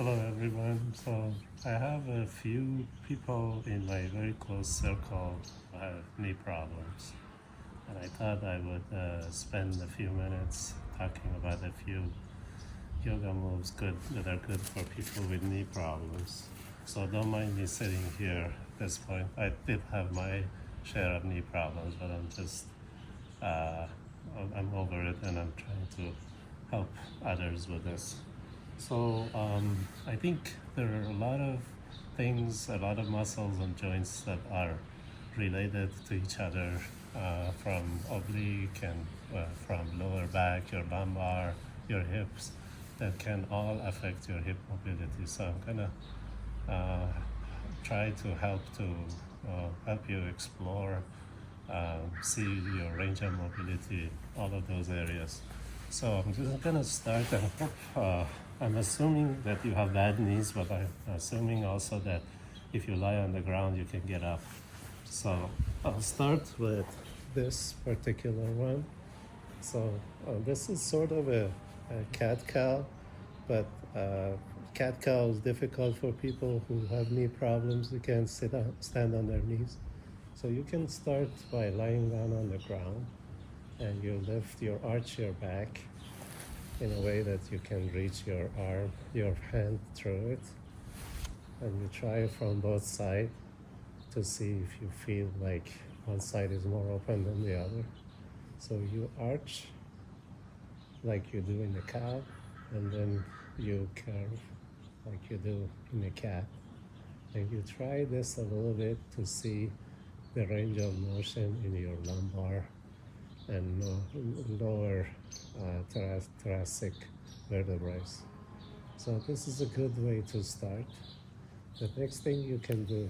Hello everyone. So I have a few people in my very close circle who have knee problems, and I thought I would spend a few minutes talking about a few yoga moves that are good for people with knee problems. So don't mind me sitting here at this point. I did have my share of knee problems, but uh, I'm over it, and I'm trying to help others with this. So I think there are a lot of things, a lot of muscles and joints that are related to each other, from oblique and from lower back, your lumbar, your hips, that can all affect your hip mobility. So I'm gonna uh, try to help you explore, see your range of mobility, all of those areas. So I'm just gonna start and hope, I'm assuming that you have bad knees, but I'm assuming also that if you lie on the ground, you can get up. So I'll start with this particular one. So this is sort of a cat-cow, but cat-cow is difficult for people who have knee problems. Who can't stand on their knees. So you can start by lying down on the ground, and you arch your back in a way that you can reach your hand through it. And you try from both sides to see if you feel like one side is more open than the other. So you arch like you do in the cow, and then you curve like you do in the cat. And you try this a little bit to see the range of motion in your lumbar and lower thoracic vertebrae. So this is a good way to start. The next thing you can do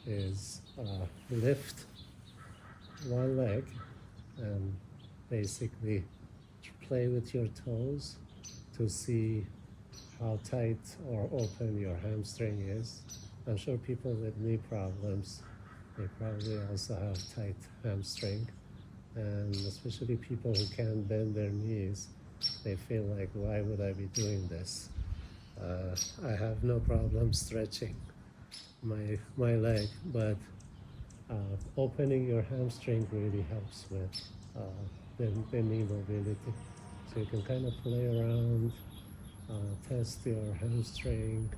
is lift one leg and basically play with your toes to see how tight or open your hamstring is. I'm sure people with knee problems, they probably also have tight hamstring. And especially people who can't bend their knees, they feel like, why would I be doing this? I have no problem stretching my leg, but opening your hamstring really helps with the knee mobility. So you can kind of play around, test your hamstring,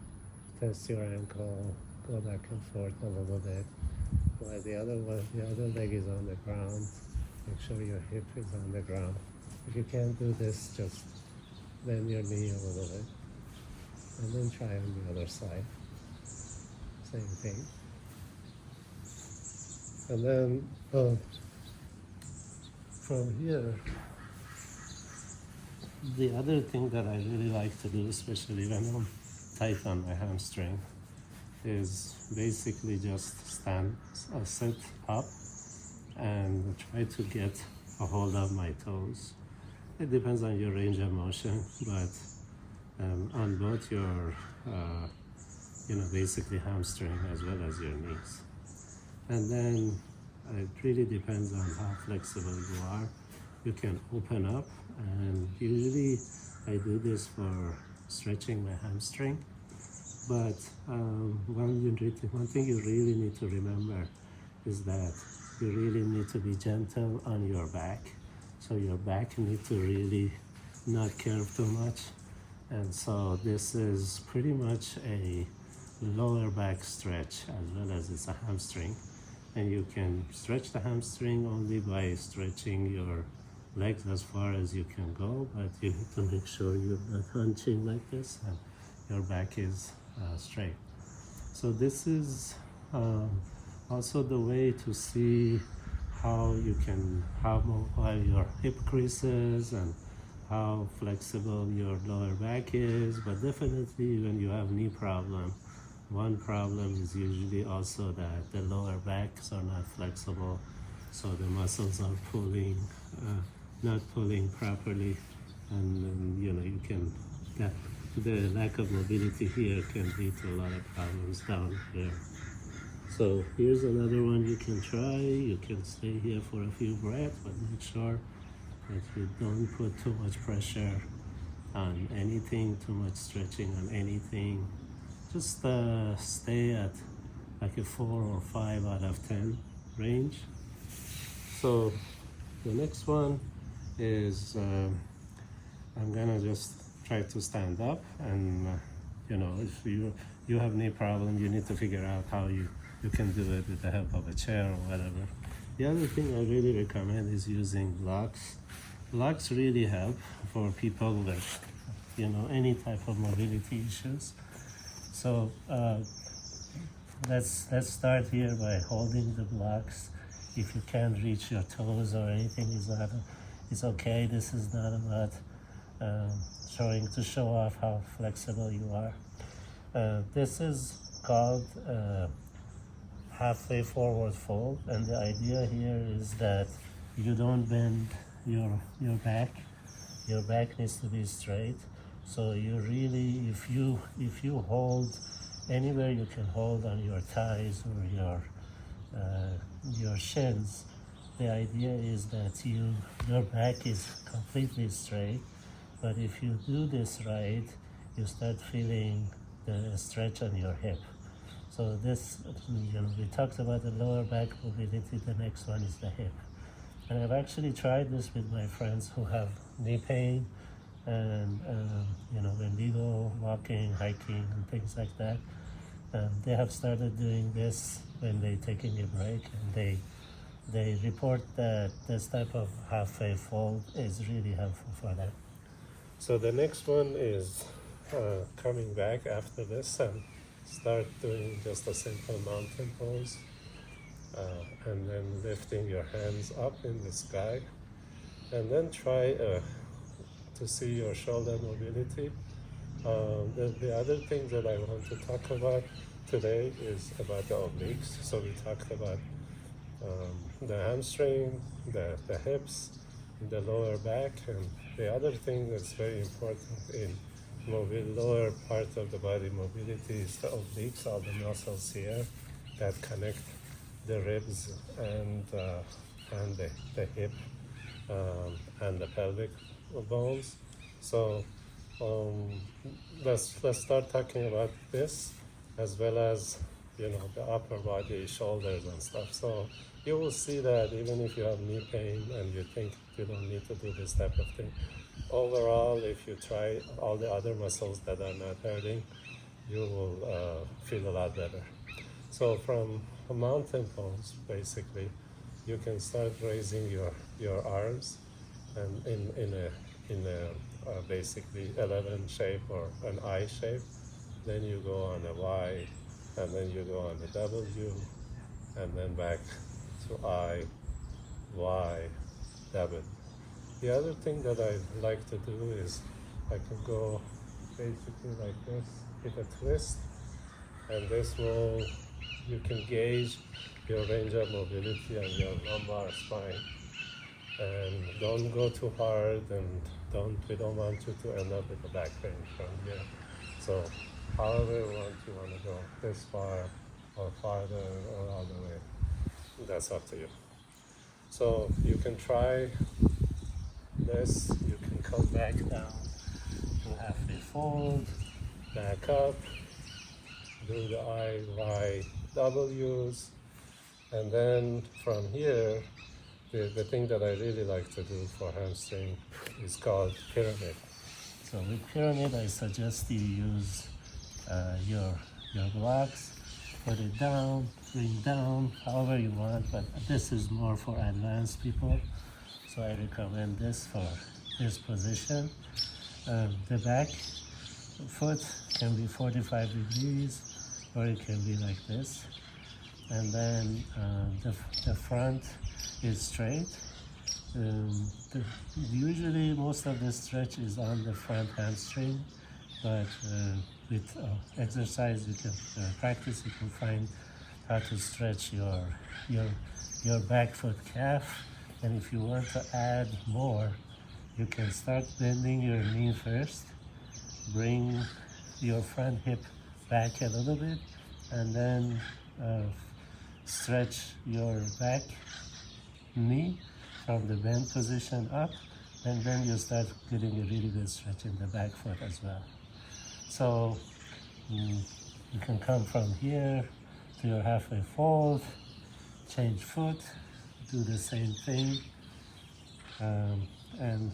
test your ankle, go back and forth a little bit, while the other leg is on the ground. Make sure your hip is on the ground. If you can't do this, just bend your knee a little bit, and then try on the other side. Same thing. And then from here, the other thing that I really like to do, especially when I'm tight on my hamstring, is basically just sit up and try to get a hold of my toes. It depends on your range of motion, but on both your, basically hamstring as well as your knees. And then it really depends on how flexible you are. You can open up, and usually I do this for stretching my hamstring. But one thing you really need to remember is that you really need to be gentle on your back. So your back needs to really not curve too much. And so this is pretty much a lower back stretch as well as it's a hamstring. And you can stretch the hamstring only by stretching your legs as far as you can go, but you need to make sure you're not hunching like this and your back is straight. So this is also the way to see how your hip creases and how flexible your lower back is. But definitely when you have knee problem, one problem is usually also that the lower backs are not flexible, so the muscles are not pulling properly, and the lack of mobility here can lead to a lot of problems down here. So here's another one you can try. You can stay here for a few breaths, but make sure that you don't put too much pressure on anything, too much stretching on anything. Just stay at like a 4 or 5 out of 10 range. So the next one is I'm gonna just try to stand up, and if you have knee problem, you need to figure out how you can do it with the help of a chair or whatever. The other thing I really recommend is using blocks. Blocks really help for people with any type of mobility issues. So let's start here by holding the blocks. If you can't reach your toes or anything, it's okay. This is not about trying to show off how flexible you are. This is called halfway forward fold, and the idea here is that you don't bend your back. Your back needs to be straight. So you really, if you hold anywhere you can hold on your thighs or your shins, the idea is that your back is completely straight. But if you do this right, you start feeling the stretch on your hip. So this, we talked about the lower back mobility. The next one is the hip. And I've actually tried this with my friends who have knee pain, and when they go walking, hiking, and things like that, they have started doing this when they're taking a break, and they report that this type of halfway fold is really helpful for them. So the next one is coming back after this and start doing just a simple mountain pose, and then lifting your hands up in the sky, and then try to see your shoulder mobility. The other thing that I want to talk about today is about the obliques. So we talked about the hamstring, the hips, the lower back, and the other thing that's very important in lower part of the body mobility is the obliques, all the muscles here that connect the ribs and the hip and the pelvic bones. So let's start talking about this, as well as the upper body, shoulders and stuff. So you will see that even if you have knee pain and you think you don't need to do this type of thing, overall, if you try all the other muscles that are not hurting, you will feel a lot better. So from a mountain pose, basically, you can start raising your arms, and in a basically 11 shape or an I shape. Then you go on a Y, and then you go on a W, and then back to I, Y, W. The other thing that I like to do is I can go basically like this with a twist, and this will, you can gauge your range of mobility and your lumbar spine. And don't go too hard, and we don't want you to end up with a back pain from here. So however you want to go, this far or farther or all the way, that's up to you. So you can try this, you can come back down to halfway fold, back up, do the I, Y, W's, and then from here, the thing that I really like to do for hamstring is called pyramid. So with pyramid, I suggest you use your blocks, put it down, bring down, however you want, but this is more for advanced people. So I recommend this for this position. The back foot can be 45 degrees, or it can be like this. And then the front is straight. Usually most of the stretch is on the front hamstring, but with exercise, you can practice, you can find how to stretch your back foot calf. And if you want to add more, you can start bending your knee first, bring your front hip back a little bit, and then stretch your back knee from the bend position up, and then you start getting a really good stretch in the back foot as well. So you can come from here to your halfway fold, change foot, do the same thing, and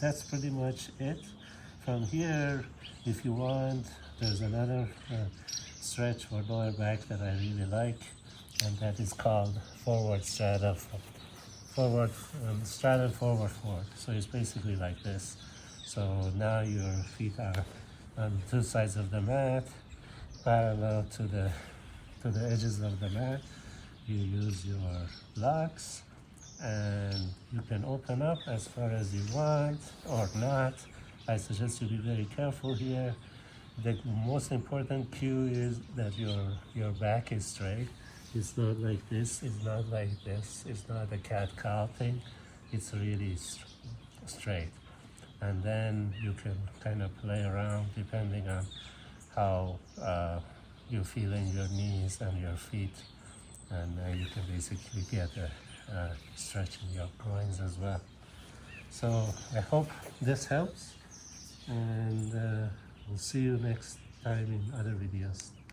that's pretty much it. From here, if you want, there's another stretch for lower back that I really like, and that is called forward straddle forward forward. So it's basically like this. So now your feet are on two sides of the mat, parallel to the edges of the mat. You use your blocks, and you can open up as far as you want or not. I suggest you be very careful here. The most important cue is that your back is straight. It's not like this, it's not like this, it's not a cat-cow thing. It's really straight. And then you can kind of play around depending on how you're feeling your knees and your feet. And you can basically get a stretch in your groins as well. So I hope this helps, and we'll see you next time in other videos.